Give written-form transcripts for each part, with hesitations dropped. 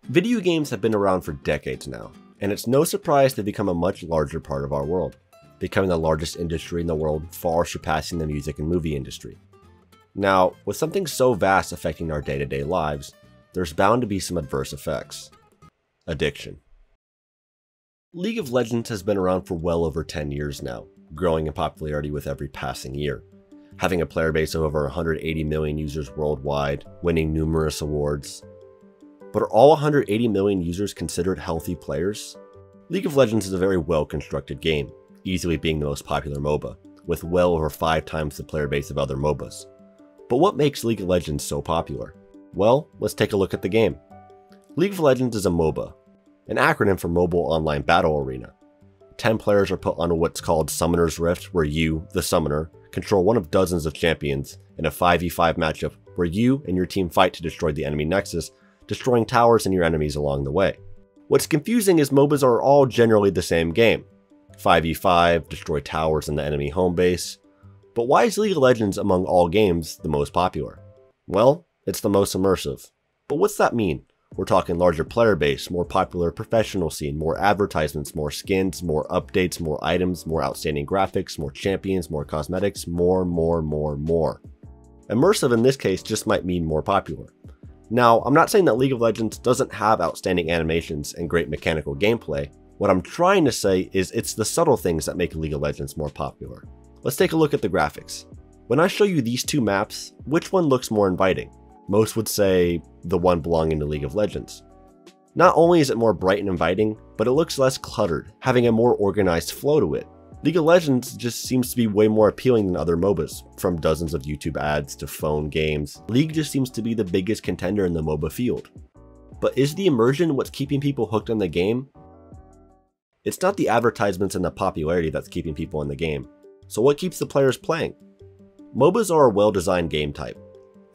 Video games have been around for decades now, and it's no surprise they've become a much larger part of our world, becoming the largest industry in the world, far surpassing the music and movie industry. Now, with something so vast affecting our day-to-day lives, there's bound to be some adverse effects. Addiction. League of Legends has been around for well over 10 years now, growing in popularity with every passing year, having a player base of over 180 million users worldwide, winning numerous awards. But are all 180 million users considered healthy players? League of Legends is a very well-constructed game, easily being the most popular MOBA, with well over 5 times the player base of other MOBAs. But what makes League of Legends so popular? Well, let's take a look at the game. League of Legends is a MOBA, an acronym for Mobile Online Battle Arena. 10 players are put onto what's called Summoner's Rift, where you, the summoner, control one of dozens of champions in a 5v5 matchup where you and your team fight to destroy the enemy nexus, destroying towers and your enemies along the way. What's confusing is MOBAs are all generally the same game. 5v5, destroy towers in the enemy home base. But why is League of Legends among all games the most popular? Well, it's the most immersive. But what's that mean? We're talking larger player base, more popular professional scene, more advertisements, more skins, more updates, more items, more outstanding graphics, more champions, more cosmetics, more. Immersive in this case just might mean more popular. Now, I'm not saying that League of Legends doesn't have outstanding animations and great mechanical gameplay. What I'm trying to say is it's the subtle things that make League of Legends more popular. Let's take a look at the graphics. When I show you these two maps, which one looks more inviting? Most would say the one belonging to League of Legends. Not only is it more bright and inviting, but it looks less cluttered, having a more organized flow to it. League of Legends just seems to be way more appealing than other MOBAs, from dozens of YouTube ads to phone games. League just seems to be the biggest contender in the MOBA field. But is the immersion what's keeping people hooked on the game? It's not the advertisements and the popularity that's keeping people in the game. So what keeps the players playing? MOBAs are a well-designed game type.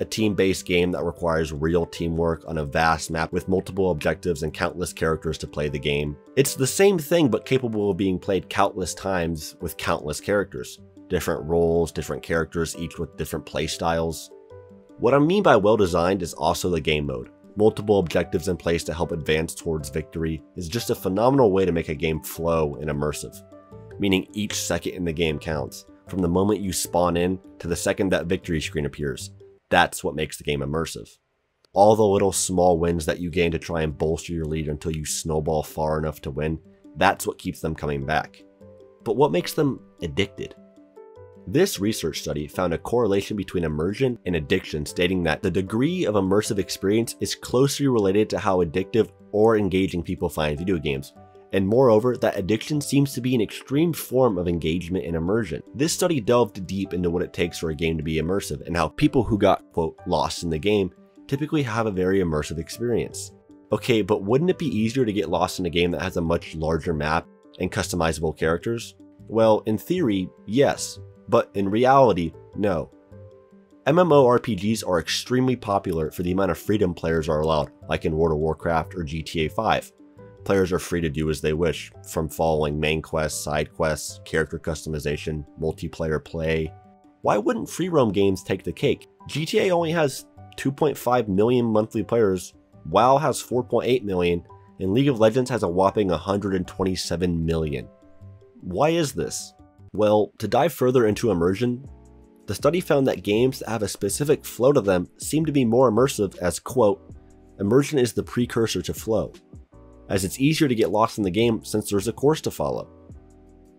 A team-based game that requires real teamwork on a vast map with multiple objectives and countless characters to play the game. It's the same thing but capable of being played countless times with countless characters. Different roles, different characters, each with different play styles. What I mean by well-designed is also the game mode. Multiple objectives in place to help advance towards victory is just a phenomenal way to make a game flow and immersive, meaning each second in the game counts, from the moment you spawn in to the second that victory screen appears. That's what makes the game immersive. All the little small wins that you gain to try and bolster your lead until you snowball far enough to win, that's what keeps them coming back. But what makes them addicted? This research study found a correlation between immersion and addiction, stating that the degree of immersive experience is closely related to how addictive or engaging people find video games. And moreover, that addiction seems to be an extreme form of engagement and immersion. This study delved deep into what it takes for a game to be immersive and how people who got, quote, lost in the game typically have a very immersive experience. Okay, but wouldn't it be easier to get lost in a game that has a much larger map and customizable characters? Well, in theory, yes, but in reality, no. MMORPGs are extremely popular for the amount of freedom players are allowed, like in World of Warcraft or GTA 5. Players are free to do as they wish, from following main quests, side quests, character customization, multiplayer play. Why wouldn't free roam games take the cake? GTA only has 2.5 million monthly players, WoW has 4.8 million, and League of Legends has a whopping 127 million. Why is this? Well, to dive further into immersion, the study found that games that have a specific flow to them seem to be more immersive, as, quote, immersion is the precursor to flow, as it's easier to get lost in the game since there's a course to follow.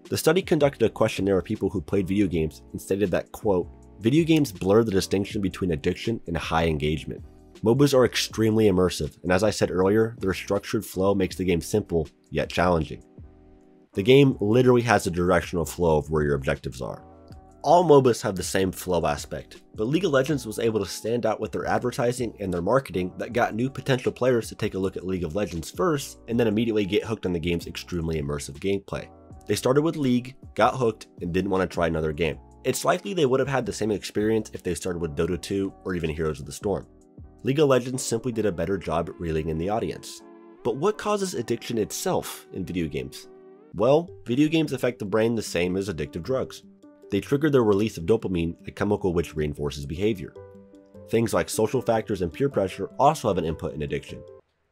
The study conducted a questionnaire of people who played video games and stated that, quote, video games blur the distinction between addiction and high engagement. MOBAs are extremely immersive, and as I said earlier, their structured flow makes the game simple, yet challenging. The game literally has a directional flow of where your objectives are. All MOBAs have the same flow aspect, but League of Legends was able to stand out with their advertising and their marketing that got new potential players to take a look at League of Legends first and then immediately get hooked on the game's extremely immersive gameplay. They started with League, got hooked, and didn't want to try another game. It's likely they would have had the same experience if they started with Dota 2 or even Heroes of the Storm. League of Legends simply did a better job at reeling in the audience. But what causes addiction itself in video games? Well, video games affect the brain the same as addictive drugs. They trigger the release of dopamine, a chemical which reinforces behavior. Things like social factors and peer pressure also have an input in addiction.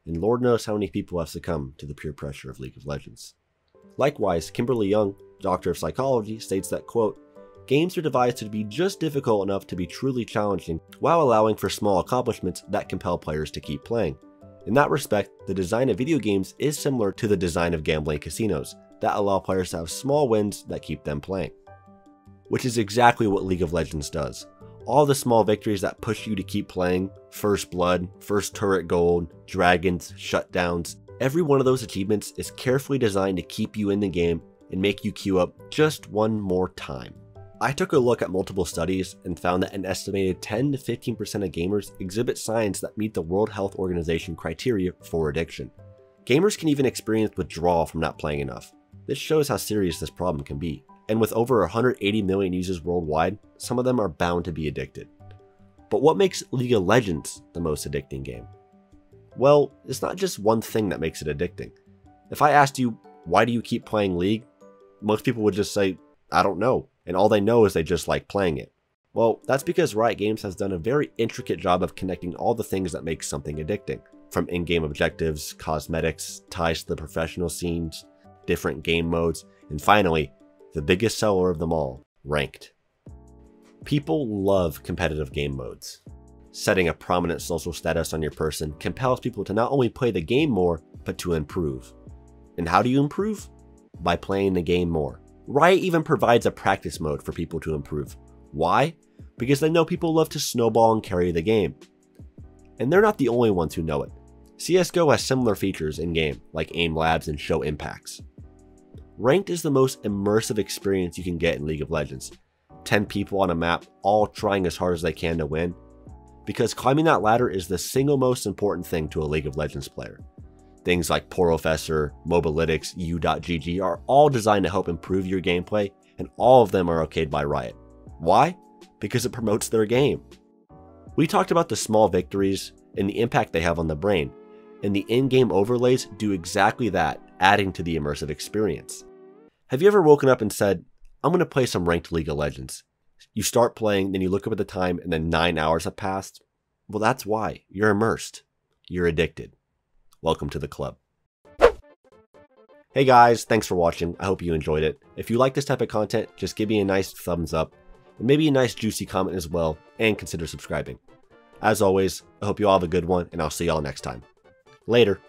and Lord knows how many people have succumbed to the peer pressure of League of Legends. Likewise, Kimberly Young, Doctor of Psychology, states that, quote, "Games are devised to be just difficult enough to be truly challenging while allowing for small accomplishments that compel players to keep playing. In that respect, the design of video games is similar to the design of gambling casinos that allow players to have small wins that keep them playing." Which is exactly what League of Legends does. All the small victories that push you to keep playing, first blood, first turret gold, dragons, shutdowns, every one of those achievements is carefully designed to keep you in the game and make you queue up just one more time. I took a look at multiple studies and found that an estimated 10 to 15% of gamers exhibit signs that meet the World Health Organization criteria for addiction. Gamers can even experience withdrawal from not playing enough. This shows how serious this problem can be. And with over 180 million users worldwide, some of them are bound to be addicted. But what makes League of Legends the most addicting game? Well, it's not just one thing that makes it addicting. If I asked you, why do you keep playing League? Most people would just say, I don't know. And all they know is they just like playing it. Well, that's because Riot Games has done a very intricate job of connecting all the things that make something addicting. From in-game objectives, cosmetics, ties to the professional scenes, different game modes, and finally, the biggest seller of them all, ranked. People love competitive game modes. Setting a prominent social status on your person compels people to not only play the game more, but to improve. And how do you improve? By playing the game more. Riot even provides a practice mode for people to improve. Why? Because they know people love to snowball and carry the game. And they're not the only ones who know it. CSGO has similar features in-game, like aim labs and show impacts. Ranked is the most immersive experience you can get in League of Legends. 10 people on a map, all trying as hard as they can to win. Because climbing that ladder is the single most important thing to a League of Legends player. Things like Porofessor, Mobalytics, U.GG are all designed to help improve your gameplay, and all of them are okayed by Riot. Why? Because it promotes their game. We talked about the small victories and the impact they have on the brain, and the in-game overlays do exactly that, adding to the immersive experience. Have you ever woken up and said, I'm going to play some ranked League of Legends? You start playing, then you look up at the time, and then 9 hours have passed? Well, that's why. You're immersed. You're addicted. Welcome to the club. Hey guys, thanks for watching. I hope you enjoyed it. If you like this type of content, just give me a nice thumbs up, and maybe a nice juicy comment as well, and consider subscribing. As always, I hope you all have a good one, and I'll see y'all next time. Later.